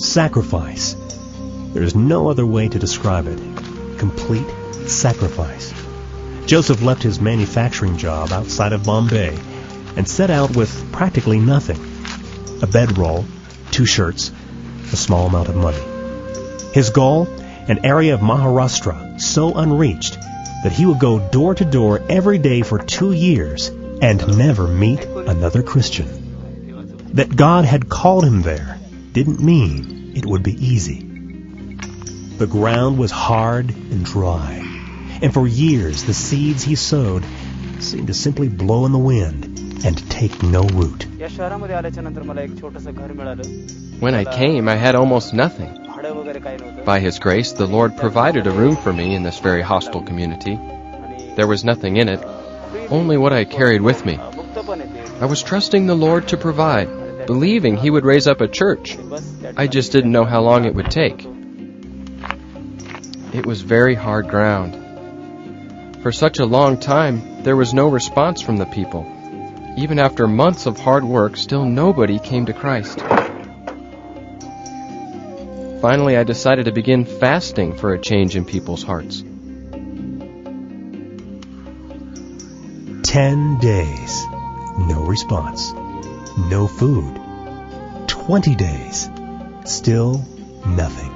Sacrifice. There's no other way to describe it. Complete sacrifice. Joseph left his manufacturing job outside of Bombay and set out with practically nothing. A bedroll, 2 shirts, a small amount of money. His goal? An area of Maharashtra so unreached that he would go door to door every day for 2 years and never meet another Christian. That God had called him there didn't mean it would be easy. The ground was hard and dry, and for years the seeds he sowed seemed to simply blow in the wind and take no root. When I came, I had almost nothing. By His grace, the Lord provided a room for me in this very hostile community. There was nothing in it, only what I carried with me. I was trusting the Lord to provide, believing He would raise up a church. I just didn't know how long it would take. It was very hard ground. For such a long time, there was no response from the people. Even after months of hard work, still nobody came to Christ. Finally, I decided to begin fasting for a change in people's hearts. 10 days. No response. No food. 20 days. Still nothing.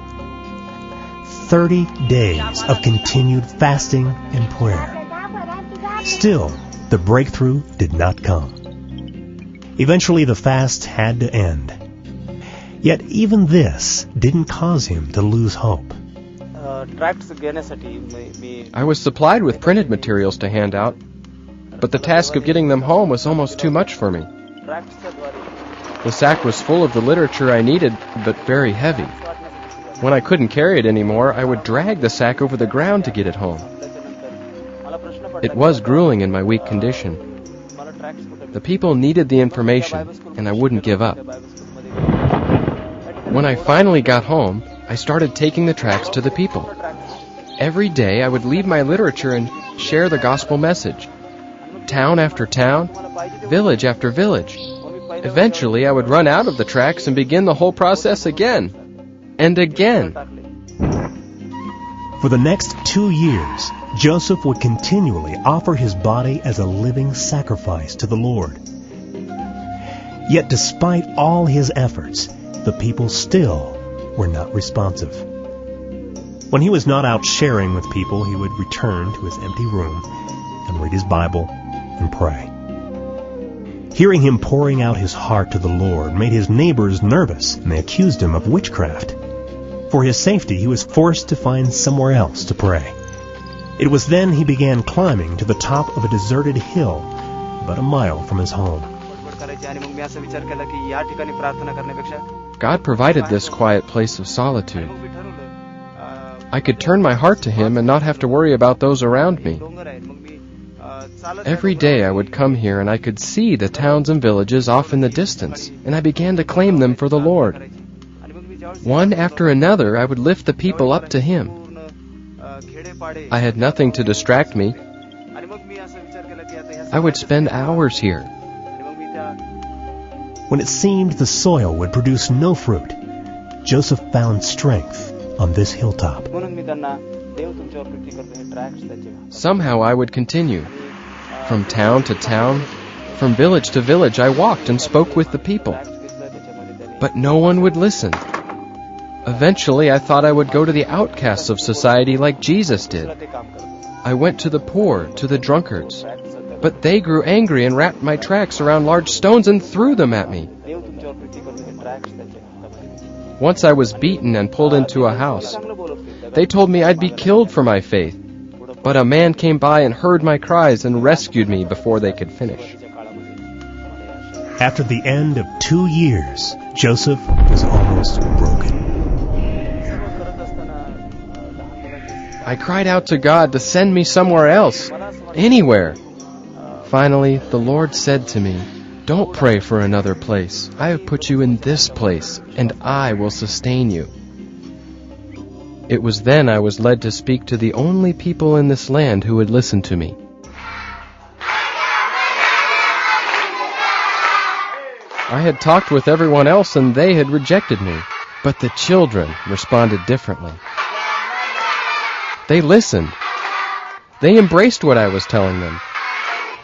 30 days of continued fasting and prayer. Still, the breakthrough did not come. Eventually, the fast had to end. Yet even this didn't cause him to lose hope. I was supplied with printed materials to hand out, but the task of getting them home was almost too much for me. The sack was full of the literature I needed, but very heavy. When I couldn't carry it anymore, I would drag the sack over the ground to get it home. It was grueling in my weak condition. The people needed the information, and I wouldn't give up. When I finally got home, I started taking the tracts to the people. Every day I would leave my literature and share the gospel message. Town after town, village after village. Eventually I would run out of the tracts and begin the whole process again. And again. For the next 2 years, Joseph would continually offer his body as a living sacrifice to the Lord. Yet despite all his efforts, the people still were not responsive. When he was not out sharing with people, he would return to his empty room and read his Bible and pray. Hearing him pouring out his heart to the Lord made his neighbors nervous, and they accused him of witchcraft. For his safety, he was forced to find somewhere else to pray. It was then he began climbing to the top of a deserted hill about a mile from his home. God provided this quiet place of solitude. I could turn my heart to Him and not have to worry about those around me. Every day I would come here and I could see the towns and villages off in the distance, and I began to claim them for the Lord. One after another, I would lift the people up to Him. I had nothing to distract me. I would spend hours here. When it seemed the soil would produce no fruit, Joseph found strength on this hilltop. Somehow I would continue. From town to town, from village to village, I walked and spoke with the people. But no one would listen. Eventually, I thought I would go to the outcasts of society like Jesus did. I went to the poor, to the drunkards. But they grew angry and wrapped my tracts around large stones and threw them at me. Once I was beaten and pulled into a house. They told me I'd be killed for my faith. But a man came by and heard my cries and rescued me before they could finish. After the end of 2 years, Joseph was almost broken. I cried out to God to send me somewhere else, anywhere. Finally, the Lord said to me, "Don't pray for another place. I have put you in this place, and I will sustain you." It was then I was led to speak to the only people in this land who would listen to me. I had talked with everyone else, and they had rejected me. But the children responded differently. They listened. They embraced what I was telling them.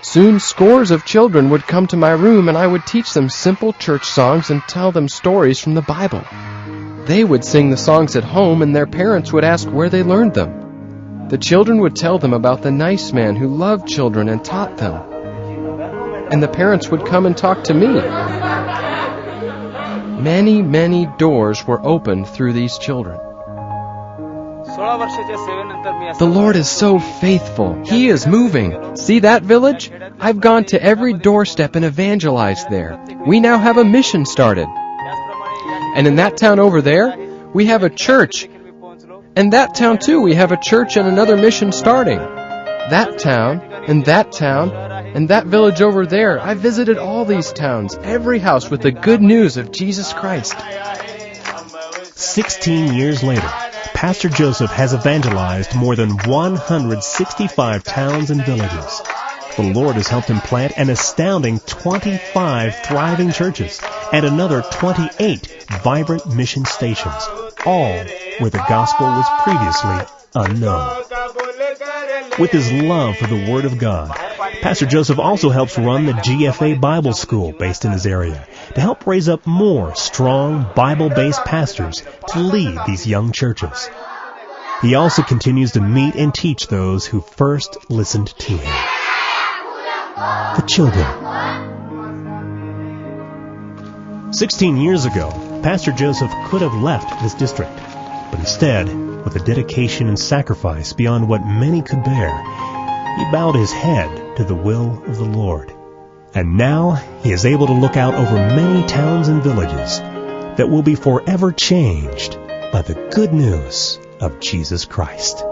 Soon scores of children would come to my room, and I would teach them simple church songs and tell them stories from the Bible. They would sing the songs at home, and their parents would ask where they learned them. The children would tell them about the nice man who loved children and taught them. And the parents would come and talk to me. Many, many doors were opened through these children. The Lord is so faithful. He is moving. See that village? I've gone to every doorstep and evangelized there. We now have a mission started. And in that town over there, we have a church. And that town too, we have a church and another mission starting. That town, and that village over there. I visited all these towns, every house with the good news of Jesus Christ. 16 years later, Pastor Joseph has evangelized more than 165 towns and villages. The Lord has helped him plant an astounding 25 thriving churches and another 28 vibrant mission stations, all where the gospel was previously unknown. With his love for the Word of God, Pastor Joseph also helps run the GFA Bible School based in his area to help raise up more strong Bible-based pastors to lead these young churches. He also continues to meet and teach those who first listened to him. The children. 16 years ago, Pastor Joseph could have left this district, but instead, with a dedication and sacrifice beyond what many could bear, he bowed his head to the will of the Lord. And now he is able to look out over many towns and villages that will be forever changed by the good news of Jesus Christ.